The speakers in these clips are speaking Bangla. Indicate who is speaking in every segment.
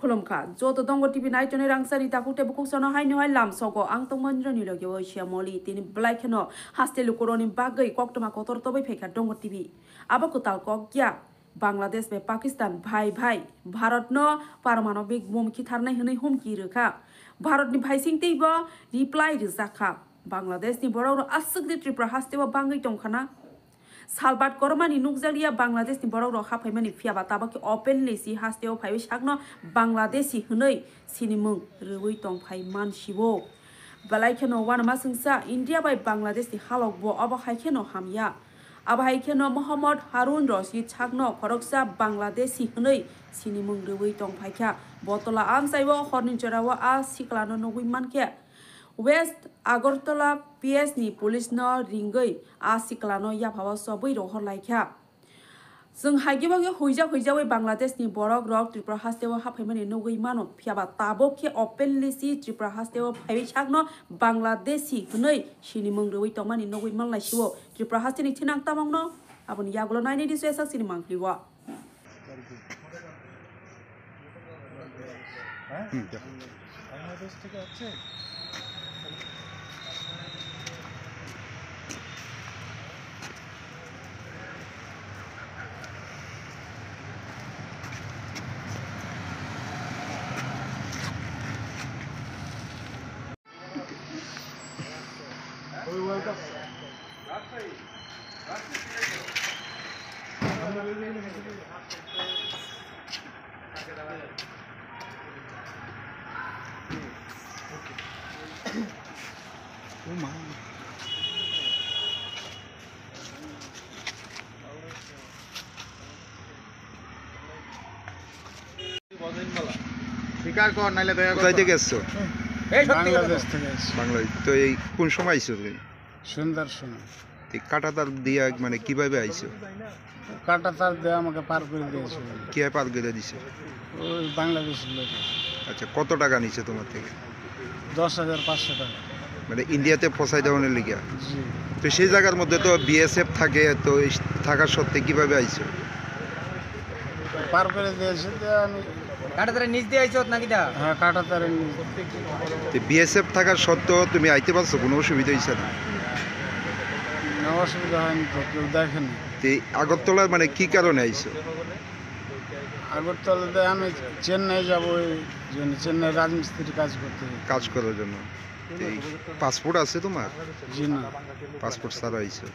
Speaker 1: Kolomka, Joto Dongo TV Night on Rangsari Takute Bukusano Haino Lam Soko, Angtomandroni Logio, Moli, Tin Blackeno, Hastelukoroni Bagay, Koktoma Kotor Tobe Peka, Dongo TV. Abakutal Kok, Ya, Bangladesh, Pakistan, Bhai Bhai, Bharat no, Paramanovic, Mum Kitarna, Home Kiruka, Bharat ni Bhaising Tibo, reply Zaka, Bangladesh ni Boro, Asuk the Tripra Hasteva Bangai Tonkana. Salbat Kormani Nukzalia Bangladesh ni borok rok hafaimani phiaba tabaki openly si hasteo phaiwi sakno Bangladeshi hunoi sinimung rwui tongphai mansibo balai kheno wanama sungsa India bai Bangladesh ni halok bo abo haikeno hamya abo haikeno Mohammad Harun Rashid sakno khoroksa Bangladeshi hunoi sinimung rwui tongphai kha botola amsaibo hornin jorawa a siklano nogui mankhe West Agartala PS ni police no ringai asiklano ya bhawa sobai rohor laikha जों हागिबागे होइजा होइजावे बांग्लादेश नि बरक रक त्रिपुरा हास्तेव हाफाइमानि नगै मानो फियाबा ताबोखे ओपेनलि सि त्रिपुरा हास्तेव फाइबि सागनो बांग्लादेशी हुनै सिनि मंग्रबै तमानि नगै मानलाइसिवो त्रिपुरा हास्तेनि थिनां तामांनो आबनि यागुलो नाइनि दिसेसा सिनि मांख्लिवा बांग्लादेश থেকে আছে
Speaker 2: স্বীকার কর নাইলে দয়া করে
Speaker 3: কোথায় থেকে এসছো?
Speaker 2: এই বাংলাদেশ থেকে এসেছি।
Speaker 3: বাংলাদেশ। তো এই কোন সময় আইছো তুমি?
Speaker 2: সন্ধ্যার সময়।
Speaker 3: এই কাঁটাতার দিয়া মানে কিভাবে আইছো?
Speaker 2: কাঁটাতার দিয়ে আমাকে পার করে দিয়েছে।
Speaker 3: কে পার করে দিছে?
Speaker 2: ওই বাংলাদেশের লোক।
Speaker 3: আচ্ছা, কত টাকা নিছে তোমার থেকে?
Speaker 2: 10,500 টাকা।
Speaker 3: মানে ইন্ডিয়াতে ফসাই দেওয়ার লিগা?
Speaker 2: জি।
Speaker 3: তো সেই জায়গার মধ্যে তো বিএসএফ থাকে, তো থাকার সত্ত্বে কিভাবে আইছো?
Speaker 2: পার করে দিয়েছে আমি
Speaker 4: কাঁটাতারের নিচ দিয়ে আইছো নাকি দা?
Speaker 2: হ্যাঁ, কাঁটাতারের নিচ।
Speaker 3: তো বিএসএফ থাকার সত্ত্বেও তুমি আইতে পারছো, কোনো অসুবিধা হইছে না?
Speaker 2: না, অসুবিধা হয়নি তো, কেউ দেখেনি।
Speaker 3: তো আগরতলার মানে কি কারণে আইছো?
Speaker 2: আগরতলাতে আমি চেন্নাই যাব, ওই জন্য চেন্নাই রাজমিস্ত্রির কাজ করতে।
Speaker 3: কাজ করার জন্য। পাসপোর্ট আছে তোমার?
Speaker 2: জি না।
Speaker 3: পাসপোর্ট ছাড়া আইছো।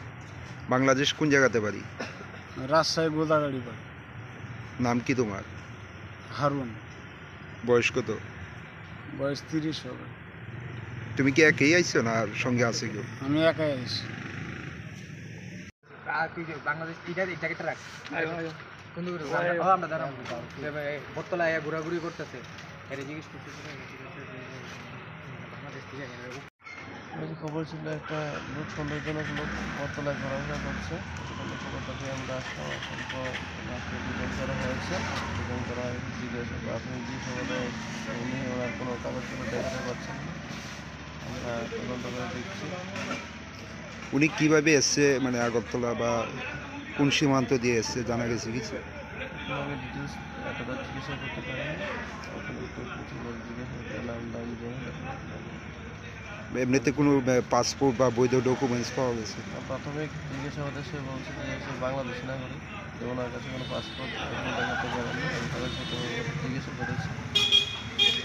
Speaker 3: বাংলাদেশ কোন জায়গাতে বাড়ি?
Speaker 2: রাজশাহী গোদাগাড়ি বাড়ি।
Speaker 3: নাম কি তোমার?
Speaker 2: হারুন।
Speaker 3: বয়স কত?
Speaker 2: বয়স 30 হবে।
Speaker 3: তুমি কি একাই আইছো না আর সঙ্গে আছে কেউ?
Speaker 2: আমি একাই আইছি।
Speaker 4: বাংলাদেশ এই জ্যাকেটটা রাখ। কোন দূরে আমরা দাঁড়াবো বটতলা ঘোরাঘুরি করতেছে। এর জিজ্ঞেস করতেছে বাংলাদেশ
Speaker 2: খবর ছিল একটা লোক সন্দেহজনক লোক বটতলায় ঘোরাফেরা করছে। খবরটাকে আমরা আসলাম, ডিটেন করা হয়েছে এবং তারা জিজ্ঞাসা প্রাথমিক জিজ্ঞাসাবাদে উনি ওনার কোনো কাগজপত্র দেখাতে পারছেন না। আমরা তদন্ত করে দেখছি
Speaker 3: উনি কিভাবে এসছে, মানে আগরতলা বা কোন সীমান্ত দিয়ে এসছে জানা গেছে কিছু?
Speaker 2: আমি ডিটেলস এতটা চিকিৎসা করতে পারিনি। ওখানে জিজ্ঞাসা নাম দাম
Speaker 3: এমনিতে কোনো পাসপোর্ট বা বৈধ ডকুমেন্টস পাওয়া গেছে?
Speaker 2: প্রাথমিক জিজ্ঞাসাবাদে সে বলছে যে সে বাংলাদেশি নাগরিক, যে ওনার কাছে কোনো পাসপোর্ট দেখাতে পারেনি। আমি তাদের সাথে জিজ্ঞাসা করেছি,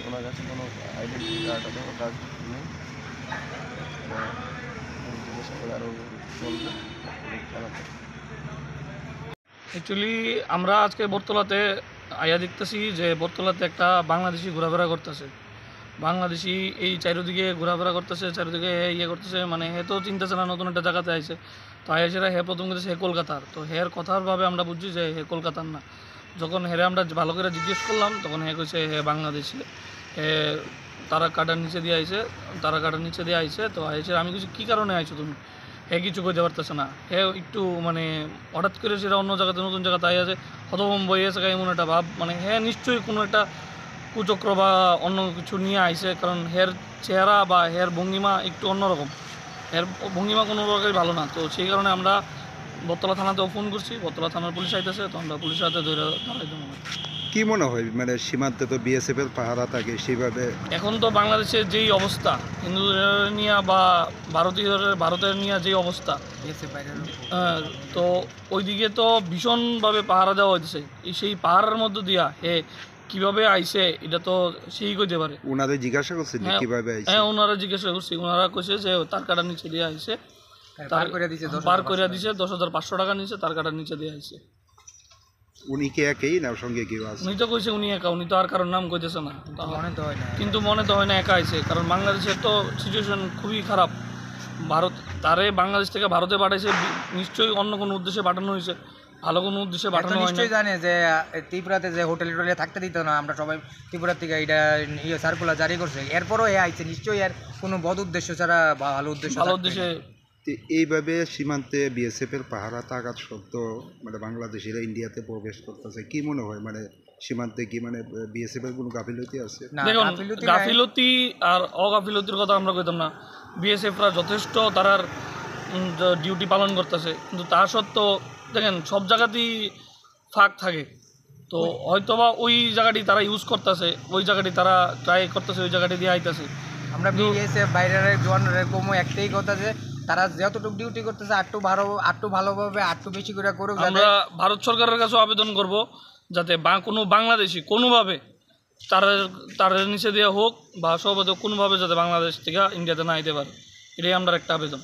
Speaker 2: ওনার কাছে কোনো আইডেন্টি কার্ড অথবা কার্ড নেই। জিজ্ঞাসা করে আরও চলবে।
Speaker 5: অ্যাকচুয়ালি আমরা আজকে বটতলাতে আয়া দেখতেছি যে বটতলাতে একটা বাংলাদেশি ঘোরাফেরা করতেছে। বাংলাদেশি এই চারিদিকে ঘোরাফেরা করতেছে, চারিদিকে ইয়ে করতেছে, মানে হে তো চিন্তাছে না নতুন একটা জায়গাতে আইছে। তো আইসেরা হে প্রথম করতেছে হে কলকাতার। তো হের কথারভাবে আমরা বুঝছি যে হে কলকাতার না। যখন হেরে আমরা ভালো করে জিজ্ঞেস করলাম তখন হে কইছে হে বাংলাদেশি। হে তারা কাটার নিচে দিয়ে আইছে। তো আইসে আমি কিছু কী কারণে আইছো তুমি? হে কিছু কইতে পারতেছে না। হে একটু মানে হঠাৎ করে সেটা অন্য জায়গাতে নতুন জায়গাতে আই আছে, হতভম্ব হয়েছে এমন একটা ভাব। মানে হে নিশ্চয়ই কোনো একটা কুচক্র বা অন্য কিছু নিয়ে আইছে, কারণ হের চেহারা বা হের ভঙ্গিমা একটু অন্যরকম। এর ভঙ্গিমা কোনো প্রকারই ভালো না। তো সেই কারণে আমরা বটতলা থানাতেও ফোন করছি, বটতলা থানার পুলিশ আইতেছে, তো আমরা পুলিশের হাতে ধরে দাঁড়াই দেবো।
Speaker 3: কি মনে হয় মানে সীমান্তে তো বিএসএফ এর পাহারা থাকে সেইভাবে?
Speaker 5: এখন তো বাংলাদেশের যেই অবস্থা, হিন্দুদের নিয়ে বা ভারতের নিয়ে যেই অবস্থা, তো ওইদিকে তো ভীষণভাবে পাহারা দেওয়া হয়েছে। সেই পাহাড়ের মধ্যে দিয়া কিভাবে আইছে এটা তো সেই কইতে পারে।
Speaker 3: ওনাদের জিজ্ঞাসা করছেন যে
Speaker 5: হ্যাঁ,
Speaker 3: কিভাবে আইছে?
Speaker 5: হ্যাঁ ওনারা জিজ্ঞাসা করছি, ওনারা কইছে যে তার কাটার নিচে দিয়ে আইছে,
Speaker 4: পার করে দিছে
Speaker 5: পার করে দিছে 10,500 টাকা নিচে, তার কাটার নিচে দিয়ে আইছে।
Speaker 3: উনি কি একই না সঙ্গে কেউ আছে?
Speaker 5: উনি তো কইছে উনি একা, উনি তো আর কারোর নাম কইতেছে না।
Speaker 4: মনে তো হয় না।
Speaker 5: কিন্তু মনে তো হয় না একা আইছে, কারণ বাংলাদেশের তো সিচুয়েশন খুবই খারাপ। ভারত তারে বাংলাদেশ থেকে ভারতে পাঠাইছে, নিশ্চয়ই অন্য কোনো উদ্দেশ্যে পাঠানো হয়েছে, ভালো কোনো উদ্দেশ্যে পাঠানো হয় না।
Speaker 4: নিশ্চয়ই জানে যে ত্রিপুরাতে যে হোটেলে থাকতে দিত না, আমরা সবাই ত্রিপুরা থেকে এটা সার্কুলার জারি করছে, এরপরও আইছে নিশ্চয়ই এর কোনো বদ উদ্দেশ্য ছাড়া ভালো উদ্দেশ্যে।
Speaker 3: তো এইভাবে সীমান্তে বিএসএফ এর পাহারা থাকার সত্ত্বেও মানে বাংলাদেশিরা ইন্ডিয়াতে প্রবেশ করতেছে, কি মনে হয় মানে সীমান্তে কি মানে বিএসএফ এর কোনো গাফিলতি আছে?
Speaker 5: দেখুন, গাফিলতি আর অগাফিলতির কথা আমরা কইতাম না। বিএসএফরা যথেষ্ট তারার ডিউটি পালন করতেছে, কিন্তু তা সত্ত্বেও দেখেন সব জায়গাতেই ফাঁক থাকে। তো হয়তোবা ওই জায়গাটি তারা ইউজ করতেছে, ওই জায়গাটি তারা ট্রাই করতেছে, ওই জায়গাটি দিয়ে আইতেছে।
Speaker 4: আমরা বিএসএফ বাইরের জওয়ানদের কমও একটাই কথা যে তারা যতটুকু ডিউটি করতেছে আটটু ভালোভাবে আটটু বেশি করে করুক।
Speaker 5: আমরা ভারত সরকারের কাছে আবেদন করব যাতে কোনো বাংলাদেশি কোনোভাবে তার নিচে দেওয়া হোক বা সর্বত কোনোভাবে যাতে বাংলাদেশ থেকে ইন্ডিয়াতে না আইতে পারে, এটাই আমরা একটা আবেদন।